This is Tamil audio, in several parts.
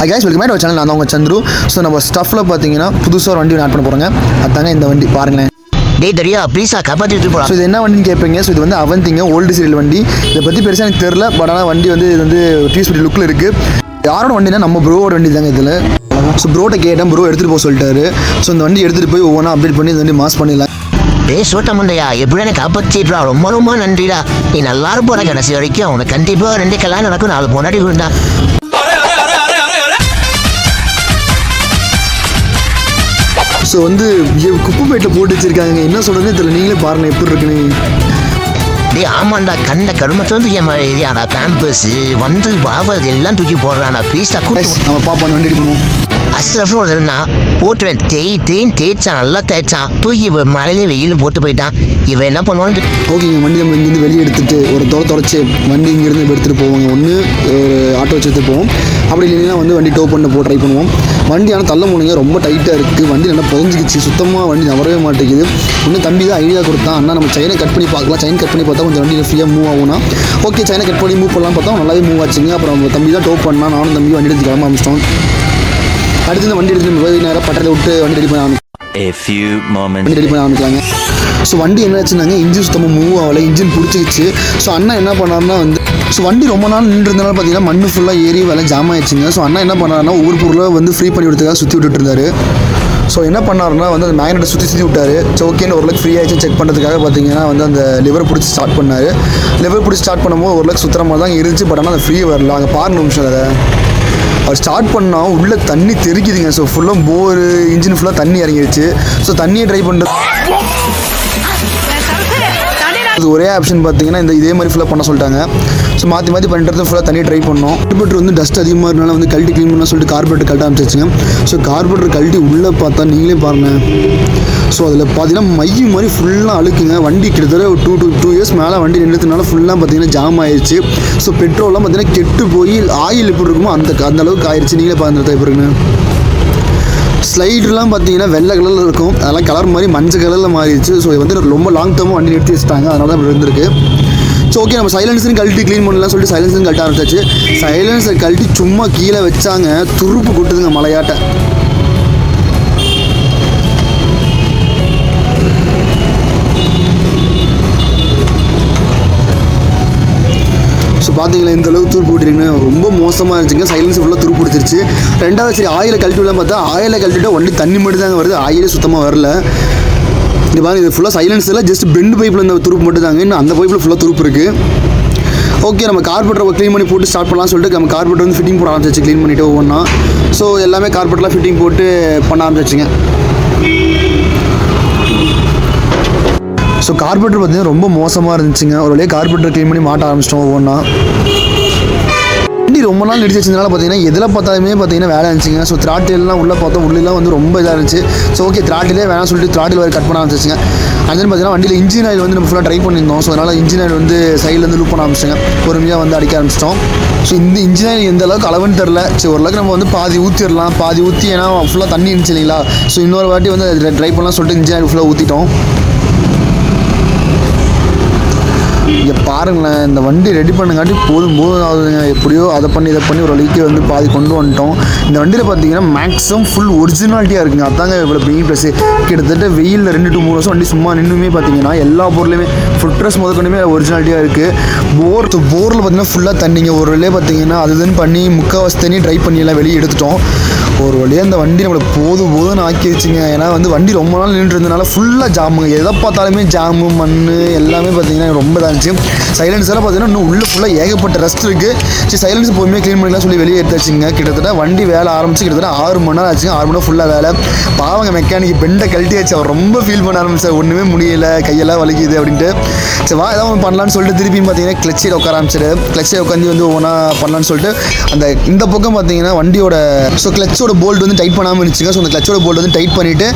Hi guys welcome back to channel. நான் தான் உங்கள் சந்துரு. ஸோ நம்ம ஸ்டஃப்பில் பார்த்தீங்கன்னா புதுசாக ஒரு வண்டி ஆட் பண்ண போகிறோங்க. அதாங்க இந்த வண்டி பாருங்களேன். டேய் தெரியா ப்ளீஸா காப்பாற்றிட்டு போகலாம். ஸோ இது என்ன வண்டின்னு கேட்பீங்க. ஸோ இது வந்து அவந்திங்க ஓல்டு சீரியல் வண்டி. இதை பற்றி பெருசாக எனக்கு தெரில. பட் ஆனால் வண்டி வந்து இது வந்து டிவிஎஸ் லுக்கில் இருக்குது. யாரோட வண்டினா நம்ம ப்ரோவோட வண்டி தாங்க இதில். ஸோ ப்ரோட்ட கேட்டேன், ப்ரோ எடுத்துகிட்டு போக சொல்லிட்டாரு. ஸோ இந்த வண்டி எடுத்துகிட்டு போய் ஒவ்வொன்றா அப்டேட் பண்ணி இந்த வண்டி மாஸ் பண்ணிடலாம். டேய் சோட்டமுண்டையா, எப்படியா எனக்கு காப்பாற்றிடுறா, ரொம்ப ரொம்ப நன்றிடா. நீ நல்லா இருப்போட கடைசி வரைக்கும். உனக்கு கண்டிப்பாக 2 கல்யாணம் நடக்கும், 4 முன்னாடி விழுந்தா. ஸோ வந்து குப்பைமேட்டில் போட்டு வச்சிருக்காங்க. என்ன சொல்கிறதுன்னு தெரியல. நீங்களே பாருங்கள் எப்படி இருக்குன்னு. டேய் ஆமாண்டா, கண்ட கருமத்தை வந்து என் மாதிரியாடா பேம்பர்ஸ் வந்து பாவது எல்லாம் தூக்கி போடுறானா. ப்ளீஸா நம்ம பாப்பா வண்டி எடுக்கணும். அஸ்ரஃபும் இருந்தா போட்டுவேன். தேய்ச்சான், நல்லா தேய்ச்சான். தூக்கி மழையில வெயிலும் போட்டு போயிட்டான். இவன் என்ன பண்ணுவான்னு ஓகேங்க, வண்டி நம்ம இங்கேருந்து வெளியே எடுத்துகிட்டு ஒரு தொடச்சி வண்டி இங்கேருந்து எடுத்துகிட்டு போவோங்க. ஒன்று ஒரு ஆட்டோ வச்சு எடுத்துகிட்டு போவோம். அப்படி இல்லைன்னா வந்து வண்டி டோ பண்ண ட்ரை பண்ணுவோம். வண்டி ஆனால் தள்ள முடியுங்க, ரொம்ப டைட்டாக இருக்குது. வண்டி நல்லா புதஞ்சிக்கிச்சு, சுத்தமாக வண்டி நவரவே மாட்டேங்குது. இன்னும் தம்பி தான் ஐடியா கொடுத்தான். அண்ணா நம்ம செயினை கட் பண்ணி பார்க்கலாம், செயின் கட் பண்ணி பார்த்தா கொஞ்சம் வண்டியில் ஃப்ரீயாக மூவ் ஆகும்னா ஓகே செயினை கட் பண்ணி மூவ் பண்ணலாம் பார்த்தா நல்லாவே மூவ் ஆச்சுங்க. அப்புறம் தம்பி தான் டோ பண்ணால் நானும் தம்பி வண்டி எடுத்து கிளம்ப ஆரம்பிச்சிட்டோம். அடுத்து இந்த வண்டி எடுத்து போய் நேராக பட்டறையில் விட்டு வண்டி ரெடி பண்ண ஆரம்பிக்கலாங்க. ஸோ வண்டி என்ன ஆச்சுனாங்க, இன்ஜின் சுத்தமாக மூவ் ஆகலை, இன்ஜின் பிடிச்சிக்கிச்சு. ஸோ அண்ணா என்ன பண்ணாருன்னா வந்து ஸோ வண்டி ரொம்ப நாள் நின்றுறதுனால பார்த்தீங்கன்னா மண்ணு ஃபுல்லாக ஏறி வேலை ஜாம் ஆயிடுச்சுங்க. ஸோ அண்ணா என்ன பண்ணாருன்னா ஒவ்வொரு பொருளாக வந்து ஃப்ரீ பண்ணி விடுறதுக்காக சுற்றி விட்டுட்டு இருந்தாரு. ஸோ என்ன பண்ணாருன்னா வந்து அந்த மேக்னெட்டை சுற்றி விட்டார். ஸோ ஓகேன்னு ஓரளவுக்கு ஃப்ரீ ஆகிடுச்சு செக் பண்ணுறதுக்காக பார்த்தீங்கன்னா வந்து அந்த லிவர் பிடிச்சி ஸ்டார்ட் பண்ணார். லிவர் பிடிச்சி ஸ்டார்ட் பண்ணும்போது ஓரளவுக்கு சுற்றுற மாதிரி தான் இருந்துச்சு. பட் ஆனால் அந்த ஃப்ரீ வரல. அங்கே பாருங்க நிமிஷம் அதை அவர் ஸ்டார்ட் பண்ணால் உள்ளே தண்ணி தெரிக்குதுங்க. ஸோ ஃபுல்லாக போரு இன்ஜின் ஃபுல்லாக தண்ணி இறங்கிடுச்சு. ஸோ தண்ணியை ட்ரை பண்ணுறது ஒரே ஆப்ஷன் பார்த்தீங்கன்னா இதே மாதிரி ஃபுல்லாக பண்ண சொல்லிட்டாங்க. ஸோ மாற்றி பண்ணுறது ஃபுல்லாக தண்ணி ட்ரை பண்ணோம். கார்பரேட்டர் வந்து டஸ்ட் அதிகமாக இருந்தாலும் வந்து கழட்டி க்ளீன் பண்ண சொல்லிட்டு கார்பரேட்டர் கழட்ட ஆரம்பிச்சிச்சுங்க. ஸோ கார்பரேட்டர் கழட்டி உள்ளே பார்த்தா நீங்களே பாருங்கள். ஸோ அதில் பார்த்தீங்கன்னா மையம் மாதிரி ஃபுல்லாக அழுக்குங்க. வண்டி கிட்டத்தட்ட ஒரு 2 இயர்ஸ் மேலே வண்டி நின்றுறதுனால ஃபுல்லாக பார்த்தீங்கன்னா ஜாம் ஆயிடுச்சு. ஸோ பெட்ரோல்லாம் பார்த்தீங்கன்னா கெட்டு போய் ஆயில் எப்படி இருக்குமோ அந்த அளவுக்கு ஆயிடுச்சு. நீங்களே பார்த்துட்டு இப்போ இருக்குங்க. ஸ்லைடெலாம் பார்த்தீங்கன்னா வெள்ளை கலரில் இருக்கும், அதெல்லாம் கலர் மாதிரி மஞ்சள் கலரில் மாறிடுச்சு. ஸோ இது வந்து ரொம்ப லாங் டேர்மாக வண்டி நிறுத்தி வச்சுட்டாங்க, அதனால தான் இப்படி இருந்திருக்கு. ஸோ ஓகே நம்ம சைலன்ஸுன்னு கழட்டி க்ளீன் பண்ணலாம் சொல்லிட்டு சைலன்ஸுன்னு கழட்ட ஆரம்பிச்சாச்சு. சைலன்ஸை கழட்டி சும்மா கீழே வச்சாங்க, துருப்பு கொட்டுதுங்க மலையாட்டை. ஸோ பார்த்தீங்களா இந்த அளவுக்கு துரு போட்டுருங்க, ரொம்ப மோசமாக இருந்துச்சுங்க. சைலன்ஸ் ஃபுல்லாக துரு பிடிச்சிருச்சு. ரெண்டாவது சரி ஆயிலை கழட்டி விடலாம் பார்த்தா ஆயிலை கழட்டிட்டு ஒன்லி தண்ணி மட்டும் தாங்க வருது, ஆயிலே சுத்தமாக வரல. இது பாருங்க, இது ஃபுல்லாக சைலன்ஸில் ஜஸ்ட் பெண்டு பைப்பில் இந்த துருப்பு மட்டும் தாங்க, இன்னும் அந்த பைப்பில் ஃபுல்லாக துருப்பு இருக்குது. ஓகே நம்ம கார்பரேட்டரை க்ளீன் பண்ணி போட்டு ஸ்டார்ட் பண்ணலாம் சொல்லிட்டு நம்ம கார்பரேட்டர் வந்து ஃபிட்டிங் போட ஆரம்பிச்சிச்சு க்ளீன் பண்ணிவிட்டு ஒவ்வொன்றா. ஸோ எல்லாமே கார்பரேட்டர்லாம் ஃபிட்டிங் போட்டு பண்ண ஆரம்பிச்சிச்சுங்க. ஸோ கார்பரேட்டர் பார்த்தீங்கன்னா ரொம்ப மோசமாக இருந்துச்சுங்க. ஒரு வழியாக கார்பரேட்டர் க்ளீன் பண்ணி மாட்ட ஆரம்பிச்சிட்டோம் ஒவ்வொன்றா. வண்டி ரொம்ப நாள் நடிச்சு வச்சதுனால பார்த்தீங்கன்னா எதில் பார்த்தாலுமே பார்த்தீங்கன்னா வேலை இருந்துச்சுங்க. ஸோ த்ராட்டிலாம் உள்ளே பார்த்தோம், உள்ளெல்லாம் வந்து ரொம்ப இதாக இருந்துச்சு. ஸோ ஓகே த்ராட்டிலே வேணாம் சொல்லிட்டு த்ராட்டில் வேறு கட் பண்ண ஆரம்பிச்சிச்சுங்க. அது பார்த்தீங்கன்னா வண்டியில் இன்ஜின் ஆயில் வந்து நம்ம ஃபுல்லாக ட்ரை பண்ணியிருந்தோம். ஸோ அதனால் இன்ஜின் ஆயில் வந்து சைட்லேருந்து லூப் பண்ண ஆரம்பிச்சிங்க, பொறுமையாக வந்து அடிக்க ஆரம்பிச்சிட்டோம். ஸோ இந்த இன்ஜின் ஆயில் எந்த அளவுக்கு அளவுன்னு தெரில. சரி ஓரளவுக்கு நம்ம வந்து பாதி ஊற்றிடலாம், பாதி ஊற்றி ஏன்னா ஃபுல்லாக தண்ணி இருந்துச்சு இல்லைங்களா. ஸோ இன்னொரு வாட்டி வந்து ட்ரை பண்ணலாம் சொல்லிட்டு இன்ஜின் ஆயில் ஃபுல்லாக ஊற்றிட்டோம். இங்கே பாருங்களேன், இந்த வண்டி ரெடி பண்ணுங்காட்டி போதும் ஆகுதுங்க. எப்படியோ அதை பண்ணி இதை பண்ணி ஒரு வழிக்கு வந்து பாதி கொண்டு வந்துட்டோம். இந்த வண்டியில் பார்த்தீங்கன்னா மேக்ஸிமம் ஃபுல் ஒரிஜினாலிட்டியாக இருக்குங்க. அதாங்க இவ்வளோ பெரிய ப்ளஸ். கிட்டத்தட்ட வெயிலில் 2 to 3 வருஷம் வண்டி சும்மா நின்றுமே பார்த்தீங்கன்னா எல்லா பொருளையுமே ஃபுட் ட்ரெஸ் முதற்கொண்டுமே ஒரிஜினாலிட்டியாக இருக்குது. போரில் பார்த்தீங்கன்னா ஃபுல்லாக தண்ணிங்க. ஒரு வழியே பார்த்தீங்கன்னா அதுன்னு பண்ணி முக்கால்வாசி தண்ணி ட்ரை பண்ணி எல்லாம் வெளியே எடுத்துட்டோம். ஒரு வழியாக இந்த வண்டி நம்மளுக்கு போதும்னு ஆக்கிடுச்சுங்க. ஏன்னா வந்து வண்டி ரொம்ப நாள் நின்றுட்டு இருந்ததுனால ஃபுல்லாக ஜாமுங்க. எதை பார்த்தாலுமே ஜாமு மண் எல்லாமே பார்த்தீங்கன்னா ரொம்ப இதாக இருந்துச்சு. சைலன்ஸ் எல்லாம் பார்த்தீங்கன்னா இன்னும் உள்ளே ஃபுல்லாக ஏகப்பட்ட ரெஸ்ட் இருக்குது. சரி சைலன்ஸ் பொறுமையாக க்ளீன் பண்ணிக்கலாம் சொல்லி வெளியே எடுத்தாச்சுங்க. கிட்டத்தட்ட வண்டி வேலை ஆரம்பிச்சு கிட்டத்தட்ட 6 மணி நேரம் ஆச்சுங்க. 6 மணி நேரம் ஃபுல்லாக வேலை. பாவங்க மெக்கானிக் பெண்டை கழட்டி ஆச்சு. அவர் ரொம்ப ஃபீல் பண்ண ஆரம்பிச்சார், ஒன்றுமே முடியலை, கையெல்லாம் வலிக்குது அப்படின்ட்டு. சரி வா ஏதாவது ஒன்று பண்ணலான்னு சொல்லிட்டு திருப்பியும் பார்த்தீங்கன்னா கிளச்சில் உட்கார ஆரம்பிச்சிடு. கிளச்சில் உட்காந்து வந்து ஒவ்வொன்றா பண்ணலான்னு சொல்லிட்டு இந்த பக்கம் பார்த்தீங்கன்னா வண்டியோட கிளச்சோட போல்ட் வந்து டைட் பண்ணாமல் இருந்துச்சுங்க. ஸோ அந்த கிளச்சோட போல்ட் வந்து டைட் பண்ணிவிட்டு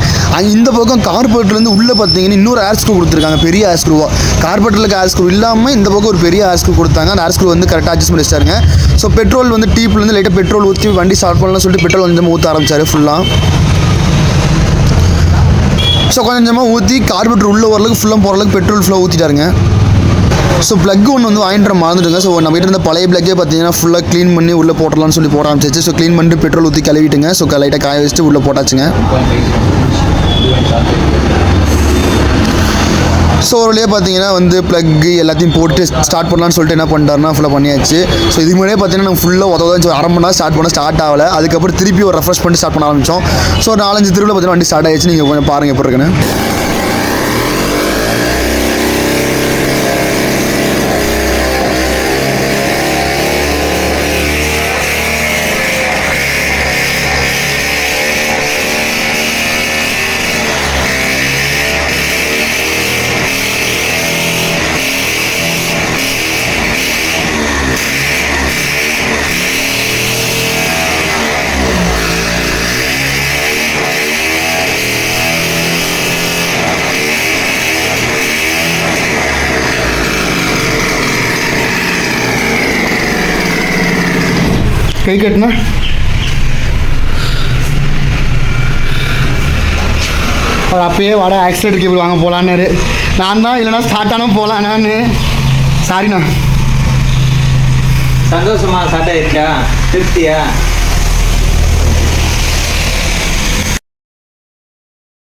இந்த பக்கம் கார்பரேட்டர்லேருந்து உள்ளே பார்த்தீங்கன்னா இன்னொரு ஏர் ஸ்க்ரூ கொடுத்துருக்காங்க, பெரிய ஏர் ஸ்க்ரூவா. கார்பரேட்டருக்கு ஏர் ஸ்க்ரூ இல்லாமல் இந்த பக்கம் ஒரு பெரிய ஏர் ஸ்க்ரூ கொடுத்தாங்க. அந்த ஏர் ஸ்க்ரூ வந்து கரெக்டாக அட்ஜஸ்ட் பண்ணி வச்சாருங்க. ஸோ பெட்ரோல் வந்து டீப்லேருந்து லைட்டாக பெட்ரோல் ஊற்றி வண்டி ஸ்டார்ட் பண்ணலாம்னு சொல்லிட்டு பெட்ரோல் கொஞ்சமாக ஊற்ற ஆரம்பிச்சார் ஃபுல்லாக. ஸோ கொஞ்சமாக ஊற்றி கார்பரேட்டர் உள்ளே ஓரளவுக்கு ஃபுல்லாக போகிற அளவுக்கு பெட்ரோல் ஃபுல்லாக ஊற்றிட்டாருங்க. ஸோ ப்ளக் ஒன்று வந்து வாங்கிட்டு மறந்துட்டுங்க. ஸோ நம்ம கிட்ட இருந்த பழைய ப்ளக்கே பார்த்தீங்கன்னா ஃபுல்லாக க்ளீன் பண்ணி உள்ளே போட்டலாம்னு சொல்லி போட ஆரம்பிச்சிச்சு. ஸோ க்ளீன் பண்ணிட்டு பெட்ரோல் ஊற்றி கழுவிட்டுங்க. ஸோ லைட்டாக காய வச்சுட்டு உள்ளே போட்டாச்சுங்க. ஸோ ஒரு வழியாக பார்த்தீங்கன்னா வந்து ப்ளக்கு எல்லாத்தையும் போட்டு ஸ்டார்ட் பண்ணலான்னு சொல்லிட்டு என்ன பண்ணிட்டாருன்னா ஃபுல்லாக பண்ணியாச்சு. ஸோ இதுக்கு முன்னாடியே பார்த்தீங்கன்னா நம்ம ஃபுல்லாக உதவுதான் அரை மணி நேரம் ஸ்டார்ட் ஆகலை. அதுக்கப்புறம் திருப்பி ஒரு ரெஃப்ரெஷ் பண்ணி ஸ்டார்ட் பண்ண ஆரம்பித்தோம். ஸோ ஒரு 4-5 திருவிழா பார்த்தீங்கன்னா வண்டி ஸ்டார்ட் ஆயிடுச்சு. நீங்கள் கொஞ்சம் பாருங்கள் எப்படி இருக்குன்னு. கை கட்டினா அவர் அப்பயே வாடா ஆக்சிலேட்டர் கேபிள் வாங்க போகலான்னாரு. நான் தான் இல்லைனா ஸ்டார்ட் ஆனால் போகலாம் நான். சாரிண்ணா. சந்தோஷமா ஸ்டார்ட் ஆயிருக்கா? திருப்தியா?